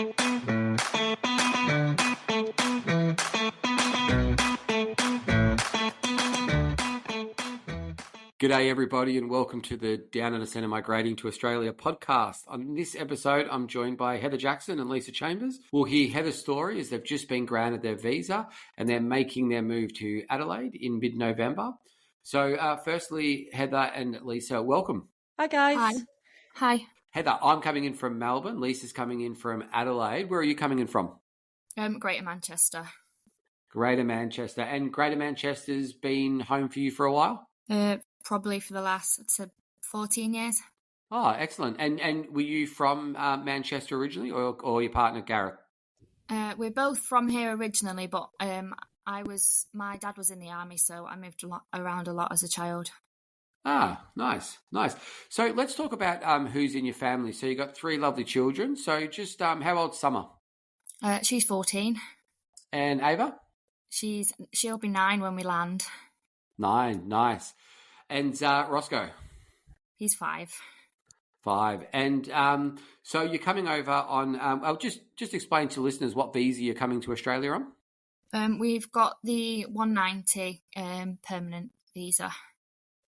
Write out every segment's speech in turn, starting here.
G'day everybody and welcome to the Down Under Centre Migrating to Australia podcast. On this episode, I'm joined by Heather Jackson and Lisa Chambers. We'll hear Heather's story as they've just been granted their visa and they're making their move to Adelaide in mid-November. So firstly, Heather and Lisa, welcome. Hi guys. Hi. Heather, I'm coming in from Melbourne. Lisa's coming in from Adelaide. Where are you coming in from? Greater Manchester. Greater Manchester. And Greater Manchester's been home for you for a while? Probably for the last 14 years. Oh, excellent. And were you from Manchester originally or your partner, Gareth? We're both from here originally, but my dad was in the army, so I moved around a lot as a child. Ah, nice. So let's talk about who's in your family. So you got 3 lovely children. So just how old's Summer? She's 14. And Ava? She'll be 9 when we land. 9, nice. And Roscoe? He's 5. 5. And so you're coming over on, I'll just explain to listeners what visa you're coming to Australia on. We've got the 190 permanent visa.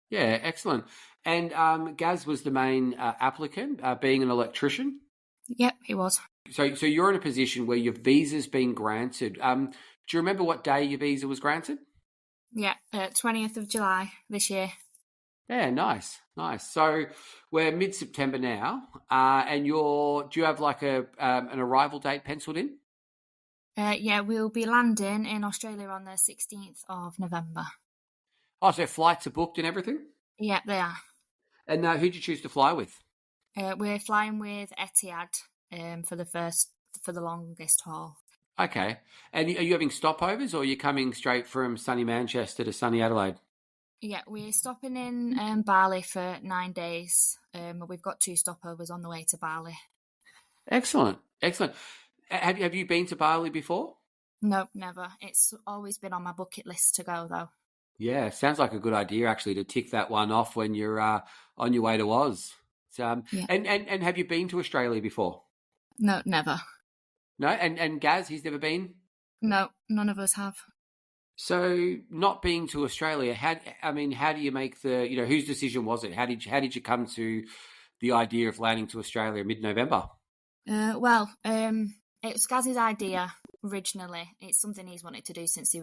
Yeah, excellent. And Gaz was the main applicant, being an electrician? Yep, he was. So you're in a position where your visa's been granted. Do you remember what day your visa was granted? Yeah, 20th of July this year. Yeah, nice. So we're mid-September now, and do you have like an arrival date penciled in? Yeah, we'll be landing in Australia on the 16th of November. Oh, so flights are booked and everything? Yeah, they are. And who'd you choose to fly with? We're flying with Etihad for the longest haul. Okay. And are you having stopovers or are you coming straight from sunny Manchester to sunny Adelaide? Yeah, we're stopping in Bali for 9 days. We've got 2 stopovers on the way to Bali. Excellent. Have you been to Bali before? No, never. It's always been on my bucket list to go, though. Yeah, sounds like a good idea actually to tick that one off when you're on your way to Oz. Yeah. And have you been to Australia before? No, never. No, and Gaz, he's never been? No, none of us have. So, not being to Australia, how do you make whose decision was it? How did you come to the idea of landing to Australia mid-November? It was Gaz's idea originally. It's something he's wanted to do since he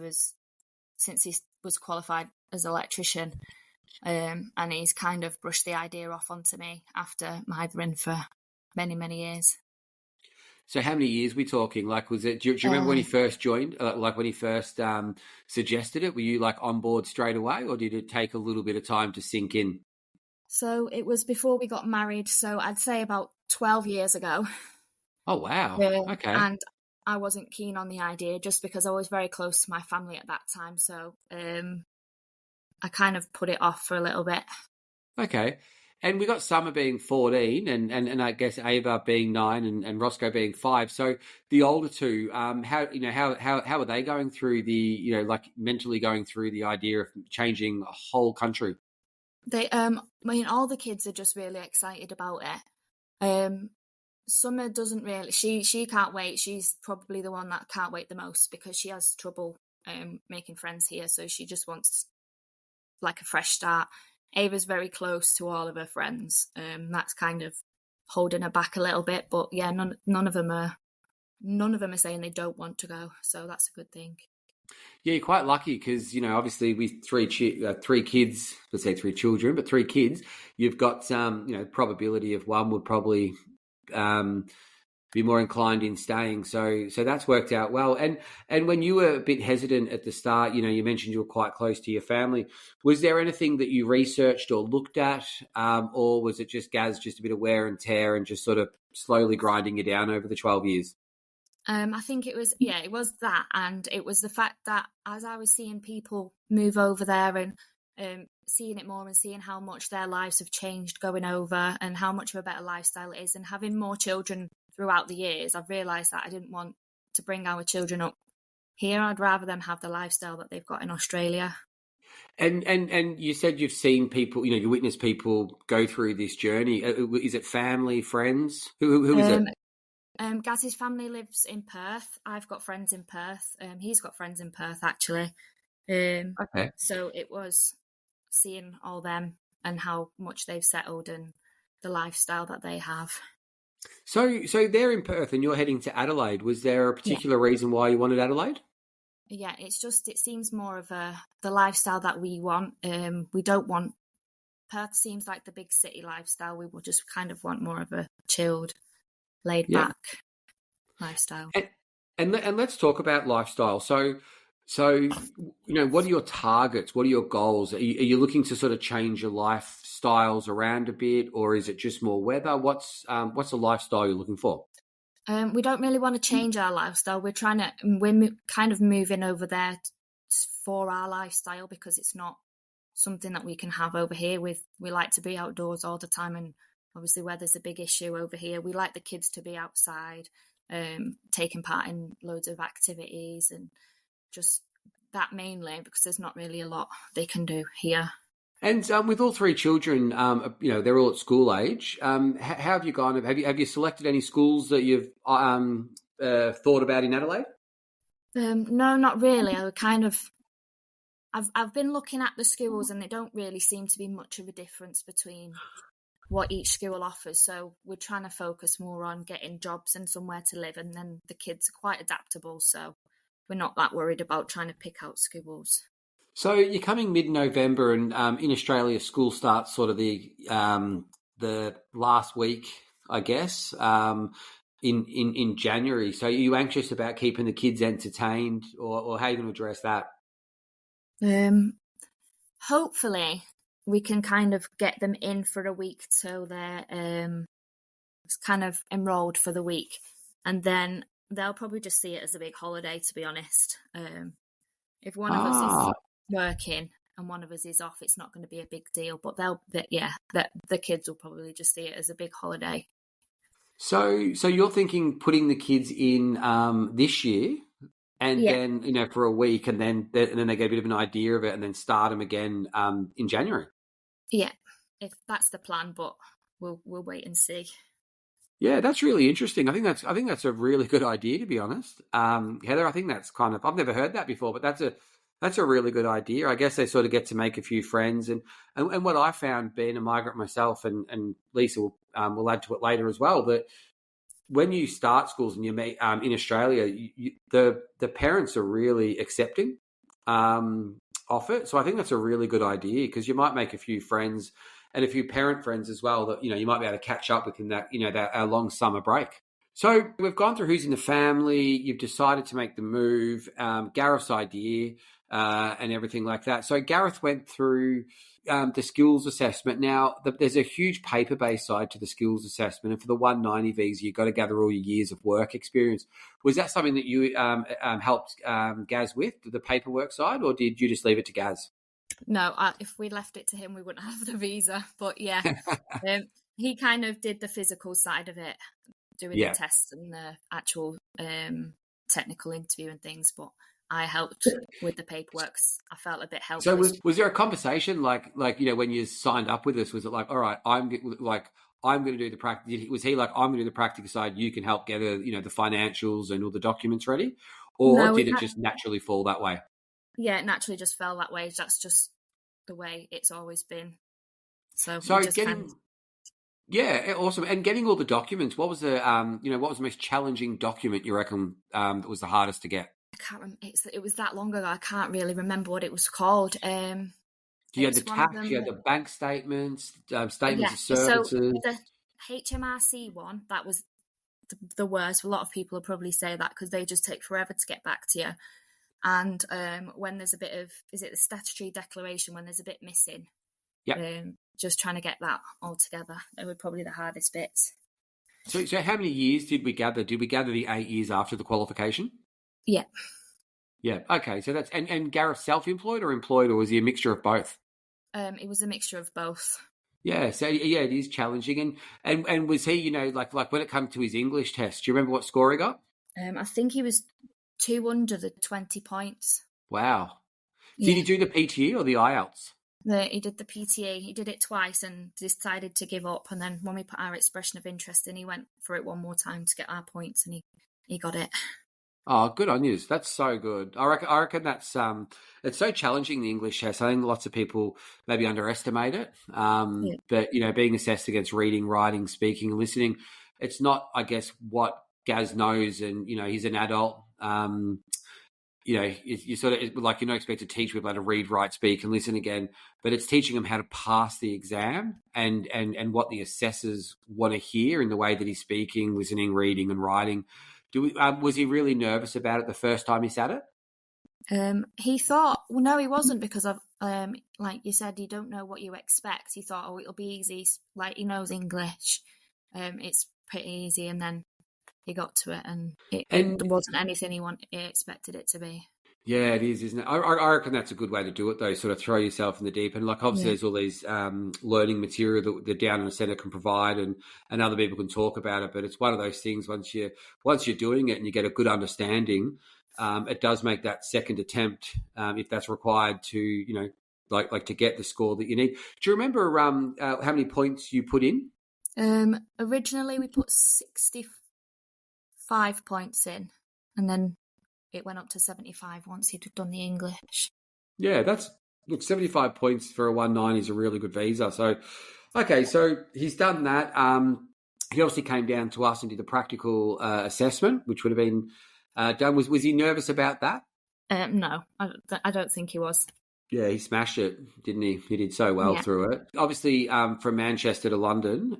was qualified as an electrician, and he's kind of brushed the idea off onto me after mithering for many, many years. So how many years are we talking? Like, do you remember when he first joined, like when he first suggested it? Were you like on board straight away or did it take a little bit of time to sink in? So it was before we got married. So I'd say about 12 years ago. Oh, wow. Okay. And I wasn't keen on the idea just because I was very close to my family at that time. So I kind of put it off for a little bit. Okay. And we got Summer being 14 and I guess Ava being 9 and Roscoe being 5. So the older two, how are they going through mentally going through the idea of changing a whole country? They, all the kids are just really excited about it. Summer doesn't really, she can't wait. She's probably the one that can't wait the most because she has trouble making friends here. So she just wants like a fresh start. Ava's very close to all of her friends. That's kind of holding her back a little bit, but yeah, none of them are saying they don't want to go, so that's a good thing. Yeah, you're quite lucky because obviously with 3 kids, let's say 3 children, but 3 kids, you've got probability of one would probably be more inclined in staying. So that's worked out well. And when you were a bit hesitant at the start, you mentioned you were quite close to your family. Was there anything that you researched or looked at, or was it just Gaz, just a bit of wear and tear and just sort of slowly grinding you down over the 12 years? I think it was that. And it was the fact that as I was seeing people move over there and seeing it more and seeing how much their lives have changed going over and how much of a better lifestyle it is and having more children throughout the years, I've realised that I didn't want to bring our children up here. I'd rather them have the lifestyle that they've got in Australia. And you said you've seen people, you witnessed people go through this journey. Is it family, friends? Who is it? Gaz's family lives in Perth. I've got friends in Perth. He's got friends in Perth, actually. Okay. So it was seeing all them and how much they've settled and the lifestyle that they have. So they're in Perth and you're heading to Adelaide. Was there a Yeah. particular reason why you wanted Adelaide? Yeah, it seems more of the lifestyle that we want. We don't want, Perth seems like the big city lifestyle. We will just kind of want more of a chilled, laid Yeah. back lifestyle. And let's talk about lifestyle. So what are your targets? What are your goals? Are you looking to sort of change your lifestyles around a bit, or is it just more weather? What's the lifestyle you're looking for? We don't really want to change our lifestyle. We're kind of moving over there for our lifestyle because it's not something that we can have over here. We like to be outdoors all the time, and obviously weather's a big issue over here. We like the kids to be outside, taking part in loads of activities and just that mainly because there's not really a lot they can do here. And with all three children, they're all at school age. How have you gone? Have you selected any schools that you've thought about in Adelaide? No, not really. I've been looking at the schools and they don't really seem to be much of a difference between what each school offers. So we're trying to focus more on getting jobs and somewhere to live, and then the kids are quite adaptable, so we're not that worried about trying to pick out schools. So you're coming mid-November, and in Australia, school starts sort of the last week, I guess, in January. So are you anxious about keeping the kids entertained, or how are you going to address that? Hopefully we can kind of get them in for a week till they're kind of enrolled for the week, and then they'll probably just see it as a big holiday, to be honest. If one of us is working and one of us is off, it's not going to be a big deal, but the kids will probably just see it as a big holiday. So you're thinking putting the kids in this year, and then for a week, and then they get a bit of an idea of it, and then start them again in January. Yeah, if that's the plan, but we'll wait and see. Yeah, that's really interesting. I think that's a really good idea, to be honest. Heather, I think that's I've never heard that before, but that's a really good idea. I guess they sort of get to make a few friends, and what I found being a migrant myself, and Lisa will add to it later as well, that when you start schools and you meet in Australia, the parents are really accepting of it. So I think that's a really good idea, because you might make a few friends and a few parent friends as well that you might be able to catch up with in that our long summer break. So we've gone through who's in the family. You've decided to make the move. Gareth's idea and everything like that. So Gareth went through the skills assessment. Now, there's a huge paper-based side to the skills assessment, and for the 190 visa, you've got to gather all your years of work experience. Was that something that you helped Gaz with, the paperwork side, or did you just leave it to Gaz? No, if we left it to him, we wouldn't have the visa. But yeah, he kind of did the physical side of it, doing the tests and the actual technical interview and things, but I helped with the paperwork. I felt a bit helpless. So was there a conversation like when you signed up with us? Was it like, all right, I'm going to do the practice? Was he like, I'm going to do the practical side, you can help gather the financials and all the documents ready, or did it just naturally fall that way? Yeah, it naturally just fell that way. That's just the way it's always been. So yeah, awesome. And getting all the documents, what was the what was the most challenging document you reckon that was the hardest to get? I can't remember. It was that long ago. I can't really remember what it was called. You had the tax, you had the bank statements, statements of services. So the HMRC one, that was the worst. A lot of people will probably say that because they just take forever to get back to you. And when there's a bit of, is it the statutory declaration, when there's a bit missing? Yeah. Just trying to get that all together. They were probably the hardest bits. So how many years did we gather? Did we gather the 8 years after the qualification? Yeah. Yeah. Okay. So that's and Gareth self-employed or employed, or was he a mixture of both? It was a mixture of both. Yeah. So yeah, it is challenging. And was he, like when it comes to his English test, do you remember what score he got? I think he was 2 under the 20 points. Wow. Did he do the PTE or the IELTS? He did the PTA. He did it twice and decided to give up. And then when we put our expression of interest in, he went for it one more time to get our points, and he got it. Oh, good on you. That's so good. I reckon that's it's so challenging, the English test. I think lots of people maybe underestimate it. Yeah. But being assessed against reading, writing, speaking, and listening, it's not, I guess, what Gaz knows, and he's an adult. You sort of, like, you're not expected to teach people how to read, write, speak, and listen again, but it's teaching them how to pass the exam and what the assessors want to hear in the way that he's speaking, listening, reading, and writing. Was he really nervous about it the first time he sat it? He thought, well, no, he wasn't, because of like you said, you don't know what you expect. He thought, oh, it'll be easy. Like, he knows English. It's pretty easy, and then he got to it, and it wasn't anything he expected it to be. Yeah, it is, isn't it? I reckon that's a good way to do it, though. Sort of throw yourself in the deep end. Like, obviously, there's all these learning material that the Down Under Centre can provide, and other people can talk about it. But it's one of those things. Once you're doing it and you get a good understanding, it does make that second attempt, if that's required, to like to get the score that you need. Do you remember how many points you put in? Originally, we put 65 points in, and then it went up to 75 once he'd done the English. Yeah, 75 points for a 1.9 is a really good visa. So, okay, so he's done that. He obviously came down to us and did the practical assessment, which would have been done. Was he nervous about that? No, I don't think he was. Yeah, he smashed it, didn't he? He did so well through it. Obviously, from Manchester to London,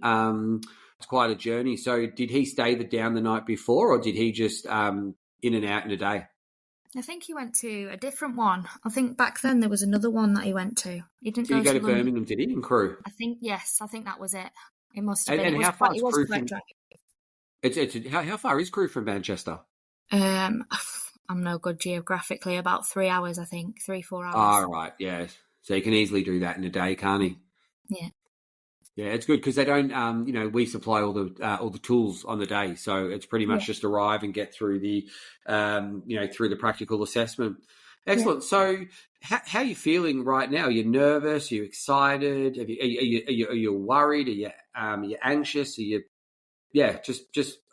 it's quite a journey. So did he stay down the night before, or did he just in and out in a day? I think he went to a different one. I think back then there was another one that he went to. He didn't. Did he go to London. Birmingham? Did he in Crewe? I think yes. I think that was it. It must have been. And how far is Crewe from? How far is Crewe from Manchester? I'm no good geographically. About 3 hours, I think. 3-4 hours. Oh, right, yeah. So you can easily do that in a day, can't he? Yeah. Yeah, it's good because they don't. We supply all the tools on the day, so it's pretty much just arrive and get through the, through the practical assessment. Excellent. Yeah. So, how are you feeling right now? Are you nervous? Are you excited? Are you worried? Are you anxious? Are you? Yeah, just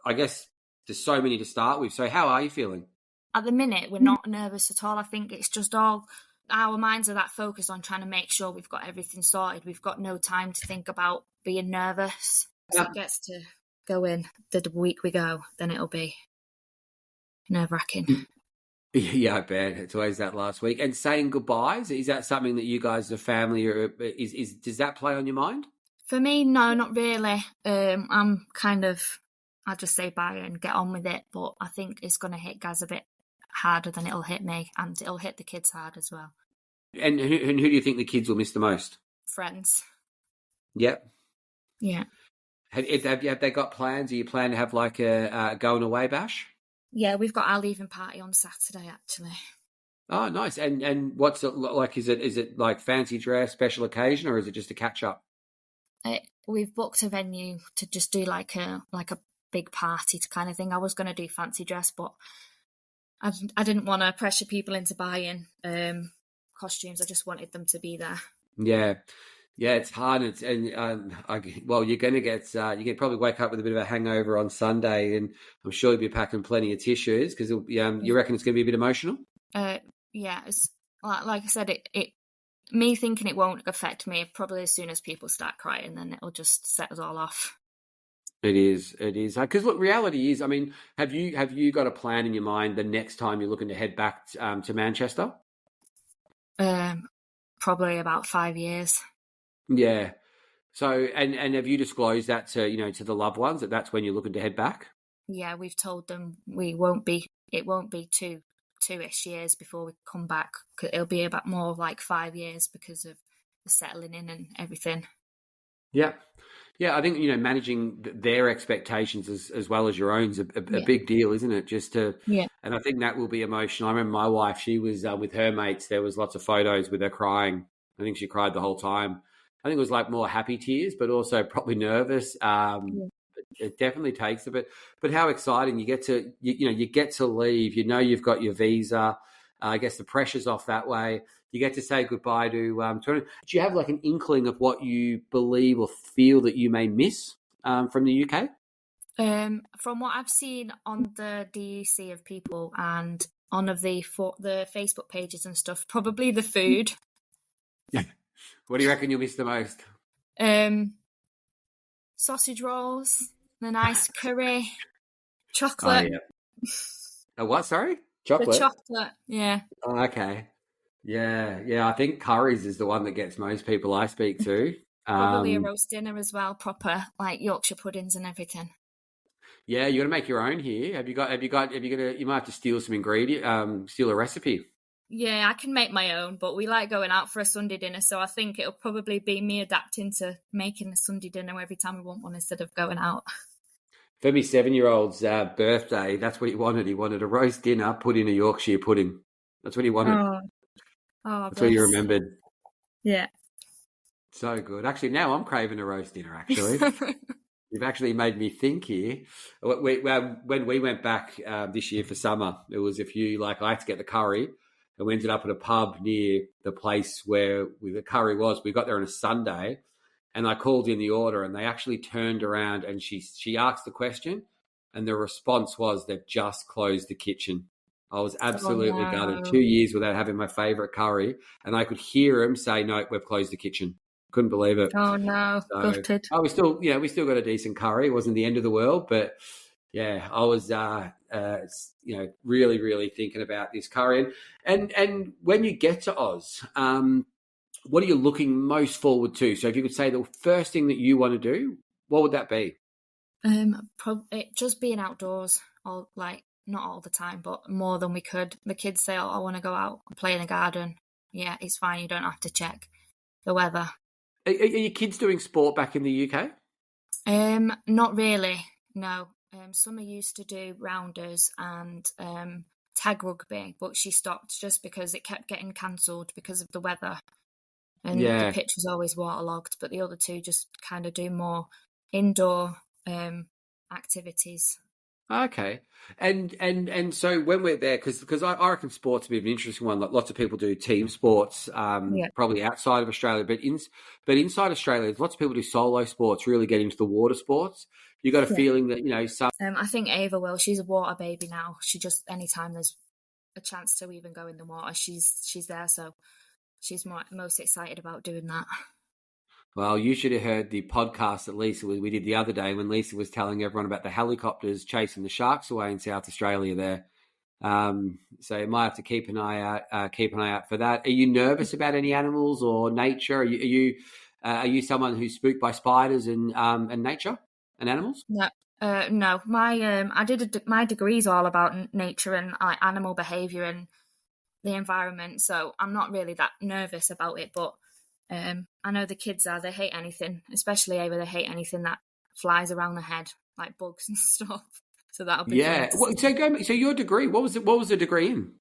I guess there's so many to start with. So, how are you feeling? At the minute, we're not nervous at all. I think it's just all. Our minds are that focused on trying to make sure we've got everything sorted. We've got no time to think about being nervous. So it gets to go in the week we go, then it'll be nerve-wracking. Yeah, I bet. It's always that last week. And saying goodbyes, is that something that you guys, the family, does that play on your mind? For me, no, not really. I'm kind of, I'll just say bye and get on with it. But I think it's going to hit Gaz a bit harder than it'll hit me, and it'll hit the kids hard as well. And who do you think the kids will miss the most? Friends. Yep. Yeah. Have they got plans? Are you planning to have like a going away bash? Yeah, we've got our leaving party on Saturday, actually. Oh, nice. And what's it like? Is it like fancy dress, special occasion, or is it just a catch up? We've booked a venue to just do like a big party kind of thing. I was going to do fancy dress, but I didn't want to pressure people into buying costumes. I just wanted them to be there. Yeah, it's hard. You're going to get you can probably wake up with a bit of a hangover on Sunday, and I'm sure you'll be packing plenty of tissues because you reckon it's going to be a bit emotional. Yeah, it's like I said, it me thinking it won't affect me. Probably as soon as people start crying, then it'll just set us all off. It is. Because look, reality is, I mean, have you got a plan in your mind the next time you're looking to head back to Manchester? Probably about 5 years. Yeah. So, and have you disclosed that to the loved ones that's when you're looking to head back? Yeah, we've told them it won't be two-ish years before we come back. It'll be about more like 5 years because of the settling in and everything. Yeah. Yeah, I think, managing their expectations as well as your own is a big deal, isn't it? And I think that will be emotional. I remember my wife, she was with her mates. There was lots of photos with her crying. I think she cried the whole time. I think it was like more happy tears, but also probably nervous. It definitely takes a bit. But how exciting. You get to, you get to leave. You've got your visa. I guess the pressure's off that way. You get to say goodbye to Toronto. Do you have like an inkling of what you believe or feel that you may miss from the UK? From what I've seen on the DUC of people and on of the Facebook pages and stuff, probably the food. Yeah. What do you reckon you'll miss the most? Sausage rolls, the nice curry, Oh chocolate. yeah. Oh, what? Sorry, The chocolate. chocolate, yeah. Oh, okay. Yeah, yeah. I think curries is the one that gets most people I speak to. Probably a roast dinner as well, proper like Yorkshire puddings and everything. Yeah, you got to make your own here. Have you got? Have you got? Have you got? You might have to steal some ingredient. Steal a recipe. Yeah, I can make my own, but we like going out for a Sunday dinner, so I think it'll probably be me adapting to making a Sunday dinner every time we want one instead of going out. For my 7-year-old's birthday, that's what he wanted. He wanted a roast dinner, put in a Yorkshire pudding. That's what he wanted. Oh, oh, That's what he bless. remembered. Yeah. So good. Actually, now I'm craving a roast dinner. Actually, you've actually made me think here. When we went back this year for summer, it was a few, like I had to get the curry, and we ended up at a pub near the place where the curry was. We got there on a Sunday, and I called in the order, and they actually turned around and she asked the question, and the response was they've just closed the kitchen. I was Oh absolutely gutted. no. 2 years without having my favourite curry, and I could hear him say, "No, we've closed the kitchen." Couldn't believe it. Oh no. So, Gutted. oh, we still got a decent curry. It wasn't the end of the world, but yeah, I was, really, really thinking about this curry. And when you get to Oz, what are you looking most forward to? So, if you could say the first thing that you want to do, what would that be? Just being outdoors, all like not all the time, but more than we could. The kids say, "Oh, I want to go out and play in the garden." Yeah, it's fine. You don't have to check the weather. Are your kids doing sport back in the UK? Not really. No. Summer used to do rounders and tag rugby, but she stopped just because it kept getting cancelled because of the weather, and the Yeah. pitch was always waterlogged. But the other two just kind of do more indoor activities. Okay, and so when we're there, because I reckon sports a bit of an interesting one. Like lots of people do team sports, Yeah. probably outside of Australia, but inside Australia, lots of people do solo sports. Really get into the water sports. You got a Yeah. feeling that some. I think Ava will. She's a water baby now. She just anytime there's a chance to even go in the water, she's there. So she's most excited about doing that. Well, you should have heard the podcast that we did the other day when Lisa was telling everyone about the helicopters chasing the sharks away in South Australia. There, so you might have to keep an eye out for that. Are you nervous about any animals or nature? Are you someone who's spooked by spiders and nature and animals? No, no. My degree is all about nature and animal behaviour and the environment, so I'm not really that nervous about it. But I know the kids are. They hate anything, especially Ava. They hate anything that flies around the head, like bugs and stuff. So that'll be Yeah. fun. So your degree, what was it? What was the degree in?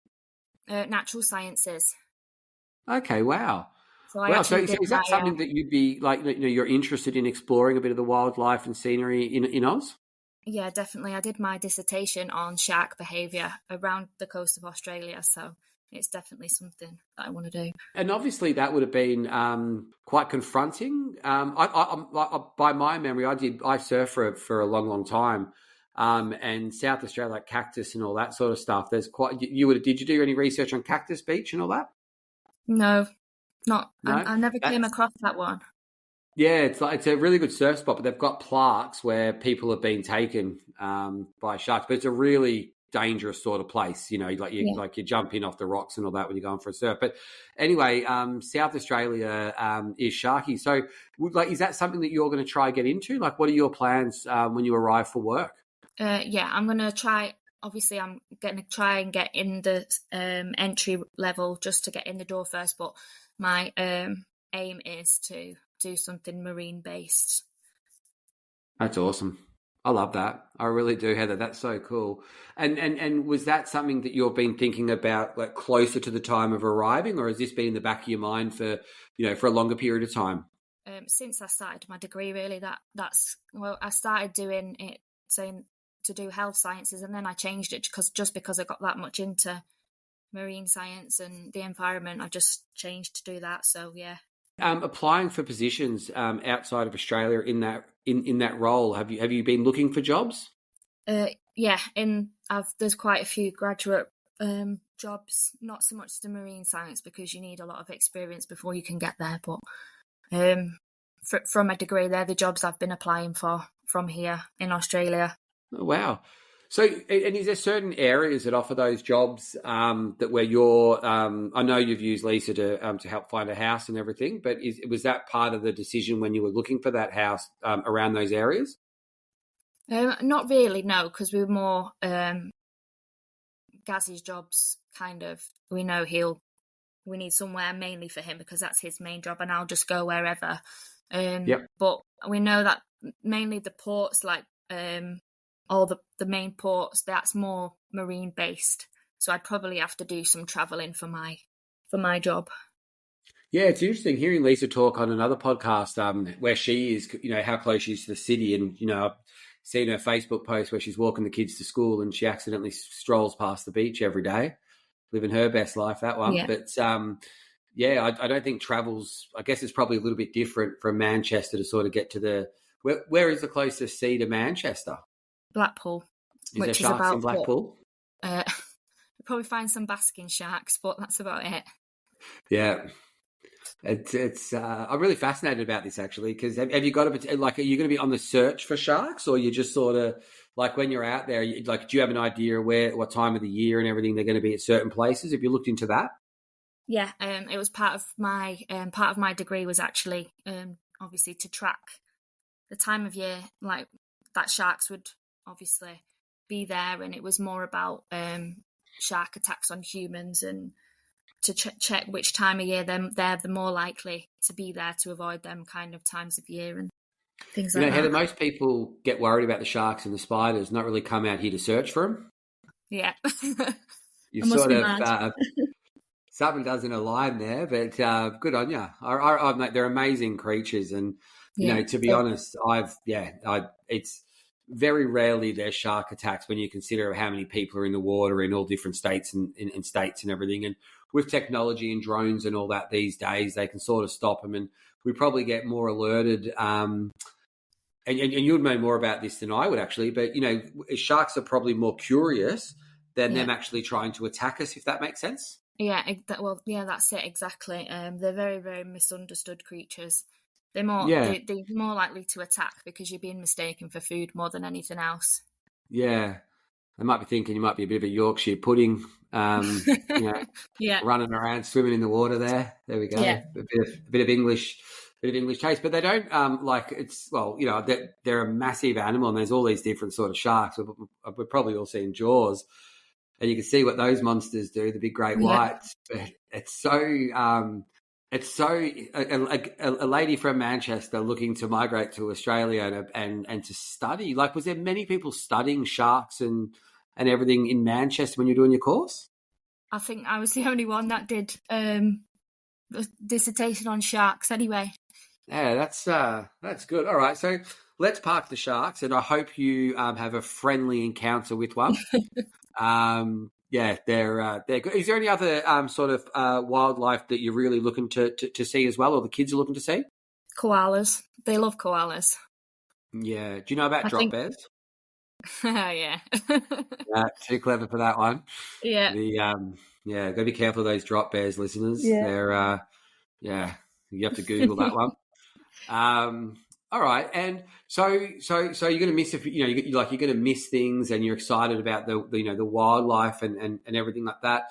Natural sciences. Okay. Wow. So I Wow. So actually did is my that something that you'd be like? You're interested in exploring a bit of the wildlife and scenery in Oz? yeah, definitely. I did my dissertation on shark behaviour around the coast of Australia, so it's definitely something that I want to do. And obviously, that would have been quite confronting. By my memory, I surfed for a long, long time, and South Australia, like cactus and all that sort of stuff. There's quite. Did you do any research on Cactus Beach and all that? No, not. No, I never came that's across that one. yeah. It's a really good surf spot, but they've got plaques where people have been taken by sharks. But it's a really dangerous sort of place, Yeah. like you jump in off the rocks and all that when you're going for a surf. But anyway, South Australia is sharky. So, is that something that you're going to try get into? Like, what are your plans when you arrive for work? Yeah, I'm gonna try. Obviously, I'm gonna try and get in the entry level just to get in the door first. But my aim is to do something marine based. That's awesome. I love that. I really do, Heather. That's so cool. And was that something that you've been thinking about, like closer to the time of arriving, or has this been in the back of your mind for a longer period of time? Since I started my degree, really, I started doing it saying to do health sciences, and then I changed it because I got that much into marine science and the environment. I just changed to do that. So yeah. Applying for positions outside of Australia in that role, have you been looking for jobs? Yeah, there's quite a few graduate jobs, not so much the marine science because you need a lot of experience before you can get there. But from a degree, they're the jobs I've been applying for from here in Australia. Oh, wow. So, and is there certain areas that offer those jobs that where you're? I know you've used Lisa to help find a house and everything, but was that part of the decision when you were looking for that house around those areas? Not really, no, because we were more Gaz's jobs. Kind of, we know we need somewhere mainly for him because that's his main job, and I'll just go wherever. Yep. But we know that mainly the ports, like all the main ports, that's more marine based. So I'd probably have to do some travelling for my job. Yeah, it's interesting hearing Lisa talk on another podcast where she is, how close she is to the city. And, I've seen her Facebook post where she's walking the kids to school and she accidentally strolls past the beach every day, living her best life, that one. Yeah. But, I don't think travels, I guess it's probably a little bit different from Manchester to sort of get to where is the closest sea to Manchester? Blackpool. Is there sharks in Blackpool? You'll probably find some basking sharks, but that's about it. Yeah. It's I'm really fascinated about this actually because have you got are you going to be on the search for sharks or you just sort of like when you're out there do you have an idea what time of the year and everything they're going to be at certain places? Have you looked into that? Yeah, it was part of my degree was actually obviously to track the time of year like that sharks would obviously be there, and it was more about shark attacks on humans and to check which time of year they're the more likely to be there to avoid them kind of times of year and things like that. Heather, most people get worried about the sharks and the spiders, not really come out here to search for them. Yeah. You sort of something doesn't align there, but good on you. They're amazing creatures, and to be honest, it's very rarely there's shark attacks when you consider how many people are in the water in all different states and in states and everything. And with technology and drones and all that these days, they can sort of stop them, and we probably get more alerted. And you'd know more about this than I would actually, but sharks are probably more curious than them actually trying to attack us, if that makes sense. Yeah, that's it exactly. They're very, very misunderstood creatures. They're more they're more likely to attack because you're being mistaken for food more than anything else. Yeah, they might be thinking you might be a bit of a Yorkshire pudding, yeah, running around, swimming in the water there. There we go. Yeah. A bit of English taste, but they don't they're a massive animal, and there's all these different sort of sharks. We've probably all seen Jaws. And you can see what those monsters do, the big great whites. But it's so a lady from Manchester looking to migrate to Australia and to study. Like, was there many people studying sharks and everything in Manchester when you're doing your course? I think I was the only one that did a dissertation on sharks anyway. Yeah, that's good. All right, so let's park the sharks, and I hope you have a friendly encounter with one. They're good. Is there any other sort of wildlife that you're really looking to see as well, or the kids are looking to see? Koalas. They love koalas. Yeah. Do you know about drop bears? Yeah. Too clever for that one. Yeah. Got to be careful of those drop bears, listeners. Yeah. They're you have to Google that one. All right, and so you're going to miss you're going to miss things, and you're excited about the wildlife and everything like that.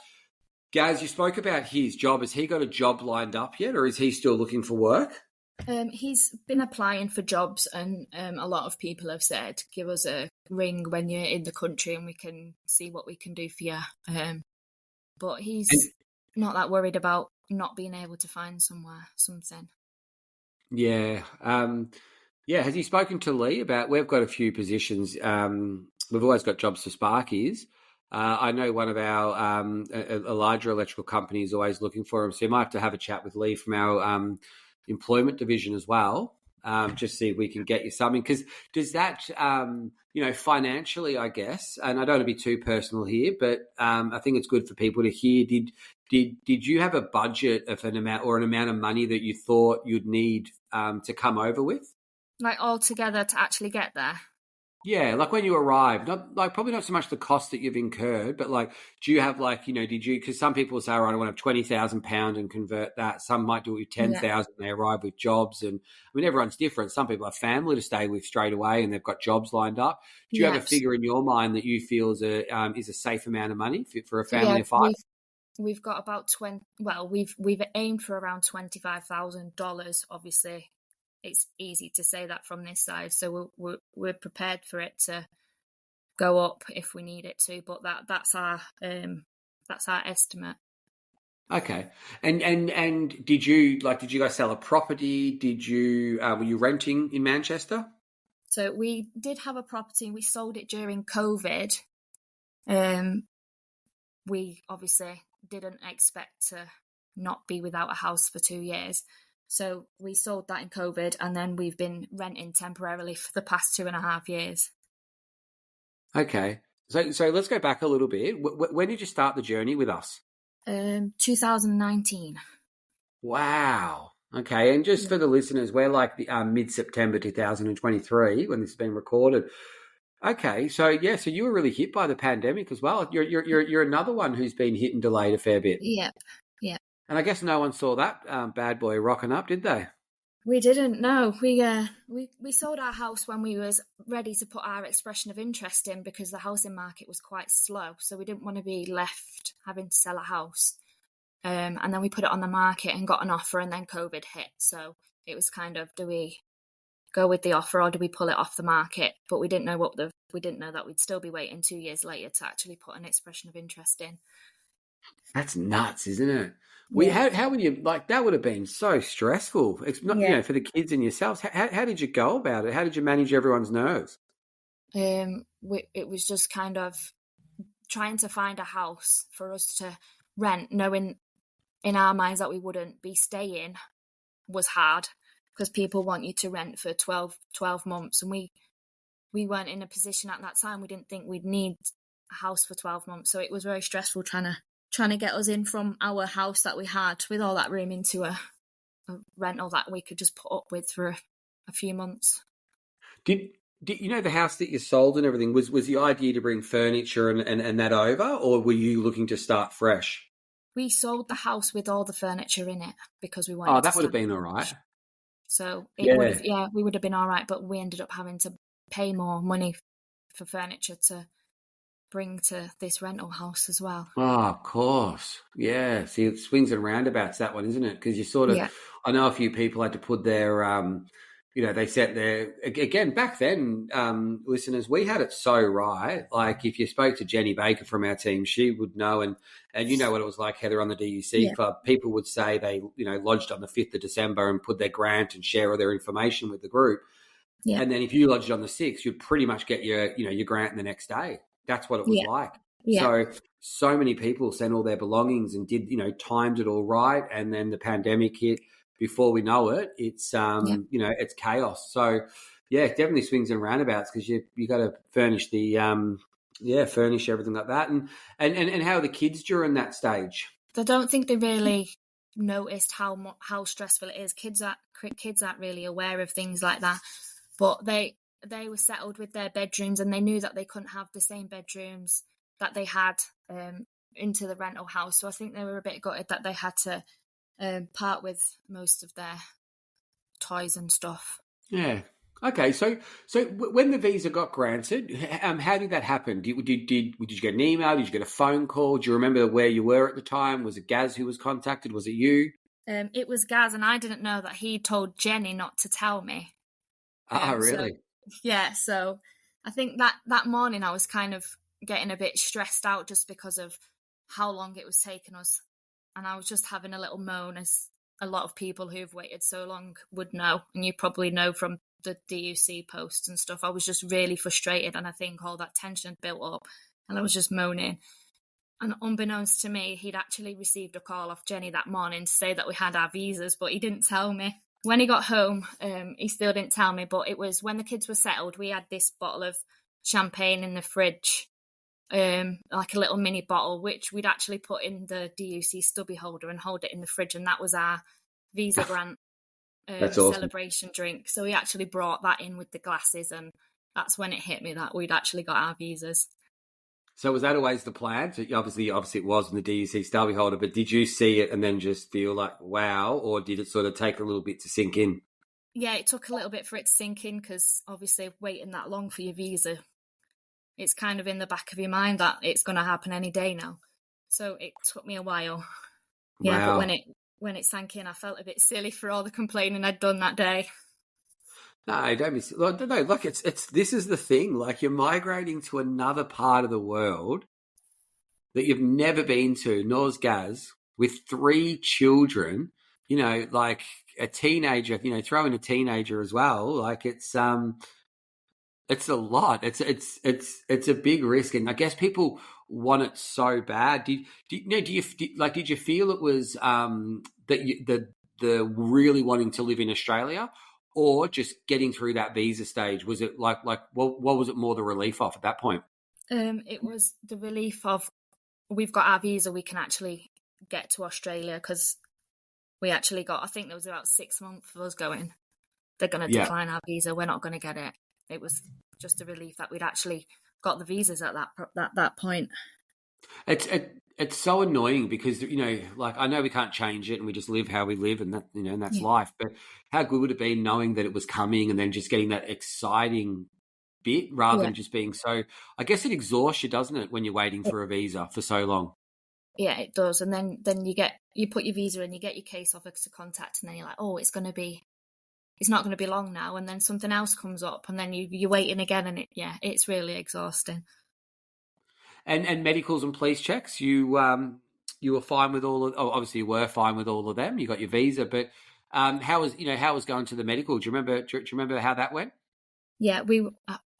Gaz, you spoke about his job. Has he got a job lined up yet, or is he still looking for work? He's been applying for jobs, and a lot of people have said, "Give us a ring when you're in the country, and we can see what we can do for you." But he's not that worried about not being able to find something. Yeah. Has he spoken to Lee about, we've got a few positions. We've always got jobs for Sparkies. I know one of our, a larger electrical company is always looking for him. So you might have to have a chat with Lee from our employment division as well. just see if we can get you something. Because does that, financially, I guess, and I don't want to be too personal here, but I think it's good for people to hear. Did you have a budget of an amount of money that you thought you'd need to come over with? Like all together to actually get there. Yeah, like when you arrived, not like probably not so much the cost that you've incurred, but like, do you have like, did you? Because some people say, all right, I want to have £20,000 and convert that. Some might do it with Yeah. 10,000. They arrive with jobs, and I mean, everyone's different. Some people have family to stay with straight away, and they've got jobs lined up. Do you have a Yes. figure in your mind that you feel is a safe amount of money for a So family of five? we've got about 20. Well, we've aimed for around $25,000. Obviously, it's easy to say that from this side, so we're prepared for it to go up if we need it to. But that's our estimate. Okay, and did you guys sell a property? Did you were you renting in Manchester? So we did have a property. We sold it during COVID. We obviously didn't expect to not be without a house for 2 years. So we sold that in COVID, and then we've been renting temporarily for the past 2.5 years. Okay, so let's go back a little bit. When did you start the journey with us? 2019. Wow. Okay, and just for the listeners, we're like the mid-September 2023 when this has been recorded. Okay, so so you were really hit by the pandemic as well. You're another one who's been hit and delayed a fair bit. Yep. Yeah. And I guess no one saw that bad boy rocking up, did they? We didn't know. We sold our house when we was ready to put our expression of interest in, because the housing market was quite slow. So we didn't want to be left having to sell a house. And then we put it on the market and got an offer, and then COVID hit. So it was kind of, do we go with the offer or do we pull it off the market? But we didn't know that we'd still be waiting 2 years later to actually put an expression of interest in. That's nuts, isn't it? Yeah. How would you like that? Would have been so stressful. It's not, for the kids and yourselves. How did you go about it? How did you manage everyone's nerves? It was just kind of trying to find a house for us to rent, knowing in our minds that we wouldn't be staying was hard, because people want you to rent for 12 months, and we weren't in a position at that time. We didn't think we'd need a house for 12 months, so it was very stressful trying to get us in from our house that we had with all that room into a rental that we could just put up with for a few months. Did the house that you sold and everything, was the idea to bring furniture and that over, or were you looking to start fresh? We sold the house with all the furniture in it because we wanted. Oh, that would have been all right. So it would have, we would have been all right, but we ended up having to pay more money for furniture to bring to this rental house as well. Oh, of course. Yeah. See, it swings and roundabouts, that one, isn't it? Because you sort of, I know a few people had to put their, they set their, again, back then, listeners, we had it so right. Like if you spoke to Jenny Baker from our team, she would know, and you know what it was like, Heather, on the DUC Club. People would say they, lodged on the 5th of December and put their grant and share all their information with the group. Yeah. And then if you lodged on the 6th, you'd pretty much get your grant the next day. That's what it was like. Yeah. So many people sent all their belongings and did, timed it all right. And then the pandemic hit. Before we know it, it's it's chaos. So it definitely swings and roundabouts, because you got to furnish the furnish everything like that. And how are the kids during that stage? I don't think they really noticed how stressful it is. Kids aren't really aware of things like that, but they were settled with their bedrooms, and they knew that they couldn't have the same bedrooms that they had into the rental house. So I think they were a bit gutted that they had to part with most of their toys and stuff. Yeah. Okay. So when the visa got granted, how did that happen? Did you get an email? Did you get a phone call? Do you remember where you were at the time? Was it Gaz who was contacted? Was it you? It was Gaz, and I didn't know that he told Jenny not to tell me. Really? So I think that morning I was kind of getting a bit stressed out just because of how long it was taking us. And I was just having a little moan, as a lot of people who've waited so long would know. And you probably know from the DUC posts and stuff. I was just really frustrated, and I think all that tension had built up, and I was just moaning. And unbeknownst to me, he'd actually received a call off Jenny that morning to say that we had our visas, but he didn't tell me. when he got home, he still didn't tell me, but it was when the kids were settled, we had this bottle of champagne in the fridge, like a little mini bottle, which we'd actually put in the DUC stubby holder and hold it in the fridge. And that was our visa grant That's awesome. celebration drink. So we actually brought that in with the glasses, and that's when it hit me that we'd actually got our visas. So was that always the plan? So obviously it was in the DUC stubby holder, but did you see it and then just feel like, wow, or did it sort of take a little bit to sink in? Yeah, it took a little bit for it to sink in, because obviously waiting that long for your visa, it's kind of in the back of your mind that it's going to happen any day now. So it took me a while. Yeah, Wow. but when it sank in, I felt a bit silly for all the complaining I'd done that day. No, don't be. No, look, it's this is the thing. Like, you're migrating to another part of the world that you've never been to, nor's Gaz, with 3 children. You know, like a teenager. You know, throw in a teenager as well. Like, it's a lot. It's a big risk, and I guess people want it so bad. Did you feel it was that the really wanting to live in Australia, or just getting through that visa stage? Was it like what was it more the relief of at that point? It was the relief of, we've got our visa, we can actually get to Australia, because we actually got, I think there was about 6 months of us going, they're going to decline our visa, we're not going to get it. It was just a relief that we'd actually got the visas at that point. It's so annoying because, you know, like, I know we can't change it and we just live how we live, and that, you know, and that's life. But how good would it be knowing that it was coming and then just getting that exciting bit rather than just being so, I guess it exhausts you, doesn't it, when you're waiting for a visa for so long? Yeah, it does. And then you put your visa in, you get your case officer contact, and then you're like, oh, it's not going to be long now, and then something else comes up, and then you're waiting again, and it's really exhausting. And medicals and police checks, you were fine with all of? Oh, obviously you were fine with all of them. You got your visa, but how was going to the medical? Do you remember how that went? Yeah,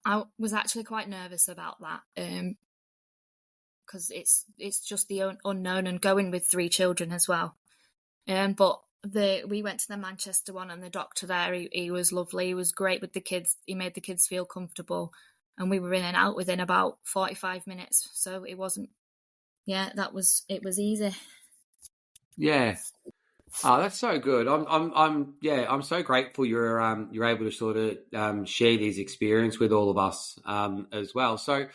I was actually quite nervous about that, because it's just the unknown, and going with 3 children as well. But we went to the Manchester one, and the doctor there, he was lovely. He was great with the kids. He made the kids feel comfortable, and we were in and out within about 45 minutes. So it wasn't. Yeah, it was easy. Yeah. Oh, that's so good. I'm so grateful you're able to sort of share these experience with all of us as well. So,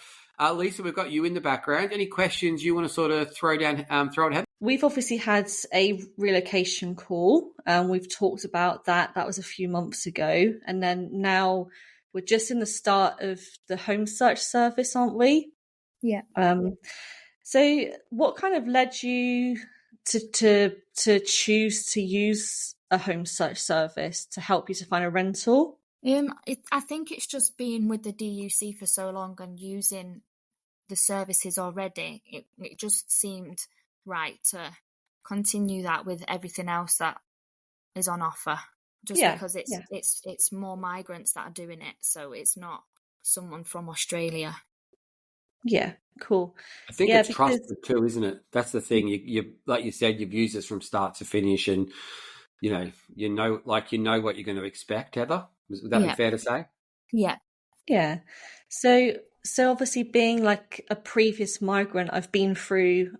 Lisa, we've got you in the background. Any questions you want to sort of throw at Heather? We've obviously had a relocation call. We've talked about that. That was a few months ago. And then now we're just in the start of the home search service, aren't we? Yeah. So what kind of led you to choose to use a home search service to help you to find a rental? I think it's just being with the DUC for so long and using the services already. It just seemed right to continue that with everything else that is on offer, just because it's more migrants that are doing it, so it's not someone from Australia. Yeah, cool. I think it's trusted too, isn't it? That's the thing. You like you said, you've used this from start to finish, and you know what you're going to expect. Heather, would that be fair to say? Yeah. So obviously, being like a previous migrant, I've been through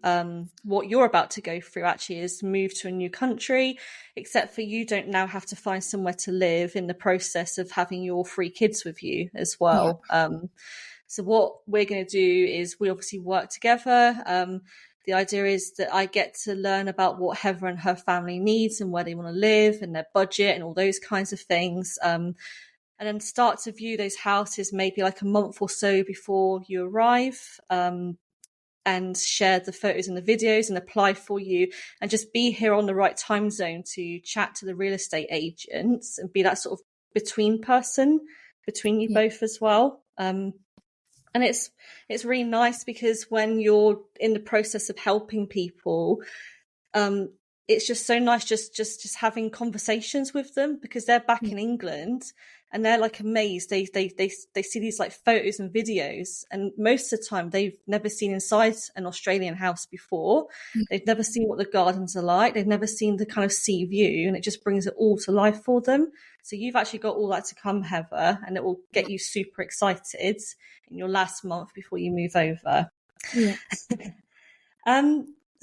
what you're about to go through. Actually, is move to a new country. Except for you, don't now have to find somewhere to live in the process of having your 3 kids with you as well. Yeah. So what we're going to do is we obviously work together. The idea is that I get to learn about what Heather and her family needs and where they want to live and their budget and all those kinds of things. And then start to view those houses maybe like a month or so before you arrive, and share the photos and the videos and apply for you, and just be here on the right time zone to chat to the real estate agents and be that sort of between person between you both as well. And it's really nice because when you're in the process of helping people, it's just so nice just having conversations with them, because they're back in England and they're like amazed. They see these like photos and videos, and most of the time they've never seen inside an Australian house before. They've never seen what the gardens are like. They've never seen the kind of sea view, and it just brings it all to life for them. So you've actually got all that to come, Heather, and it will get you super excited in your last month before you move over. Yeah.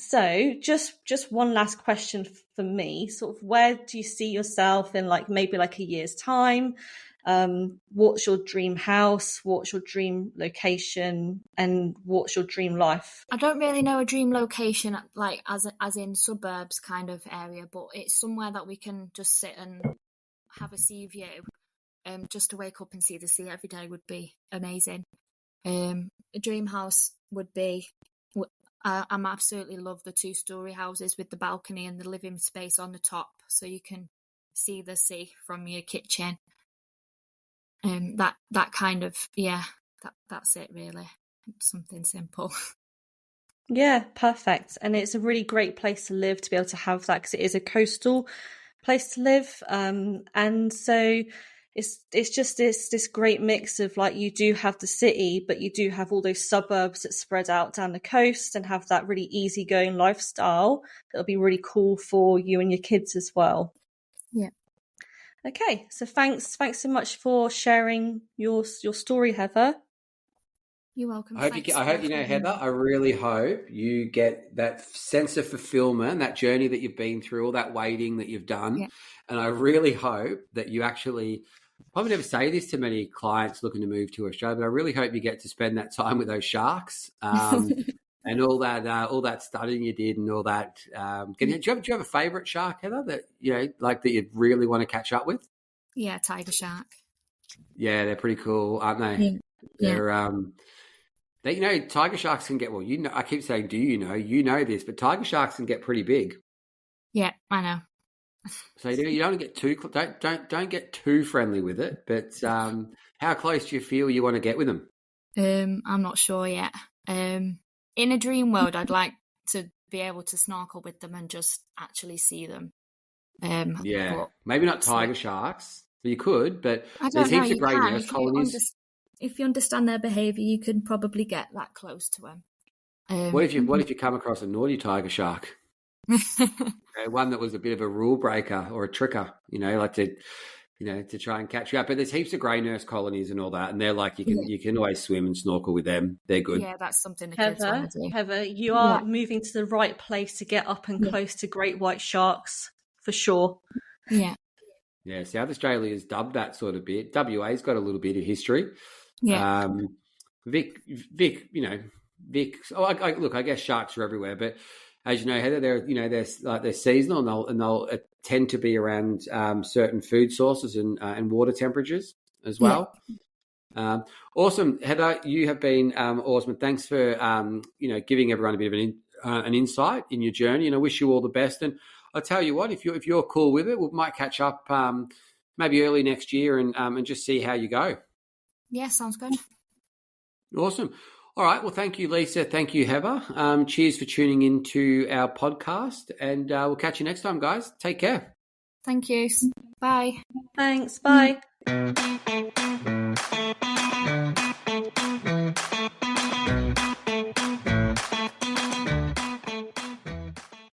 So just one last question for me, sort of where do you see yourself in like maybe like a year's time? What's your dream house? What's your dream location? And what's your dream life? I don't really know a dream location, like as in suburbs kind of area, but it's somewhere that we can just sit and have a sea view. Just to wake up and see the sea every day would be amazing. A dream house would be, I'm absolutely love the 2-story houses with the balcony and the living space on the top, so you can see the sea from your kitchen. That kind of, that's it really. Something simple. Yeah, perfect. And it's a really great place to live, to be able to have that, because it is a coastal place to live. And so it's just this great mix of like, you do have the city, but you do have all those suburbs that spread out down the coast and have that really easygoing lifestyle that'll be really cool for you and your kids as well. Yeah. Okay, so thanks so much for sharing your story, Heather. You're welcome. I hope you know, Heather, I really hope you get that sense of fulfillment, that journey that you've been through, all that waiting that you've done. Yeah. And I really hope that you actually, probably never say this to many clients looking to move to Australia, but I really hope you get to spend that time with those sharks and all that studying you did and all that. Do you have a favourite shark, Heather, that that you really want to catch up with? Yeah, tiger shark. Yeah, they're pretty cool, aren't they? Yeah. They're tiger sharks can get, I keep saying, you know this, but tiger sharks can get pretty big. Yeah, I know. So you don't get too don't get too friendly with it. But how close do you feel you want to get with them? I'm not sure yet. In a dream world, I'd like to be able to snorkel with them and just actually see them. Maybe not tiger sharks. You could, but there's heaps of great nurse colonies. If you understand their behaviour, you can probably get that close to them. What if you come across a naughty tiger shark? One that was a bit of a rule breaker or a tricker, to try and catch you up. But there's heaps of grey nurse colonies and all that, and they're like you can always swim and snorkel with them. They're good. Yeah, that's something the kids want to do. Heather, you are moving to the right place to get up and close to great white sharks for sure. Yeah. Yeah, South Australia has dubbed that sort of bit. WA's got a little bit of history. Yeah. Vic. Look, I guess sharks are everywhere, but as you know, Heather, they're seasonal and they'll tend to be around certain food sources and water temperatures as well. Yeah. Awesome, Heather. You have been awesome. Thanks for giving everyone a bit of an insight in your journey, and I wish you all the best. And I'll tell you what, if you're cool with it, we might catch up maybe early next year and just see how you go. Yeah, sounds good. Awesome. All right. Well, thank you, Lisa. Thank you, Heather. Cheers for tuning into our podcast, and we'll catch you next time, guys. Take care. Thank you. Bye. Thanks. Bye.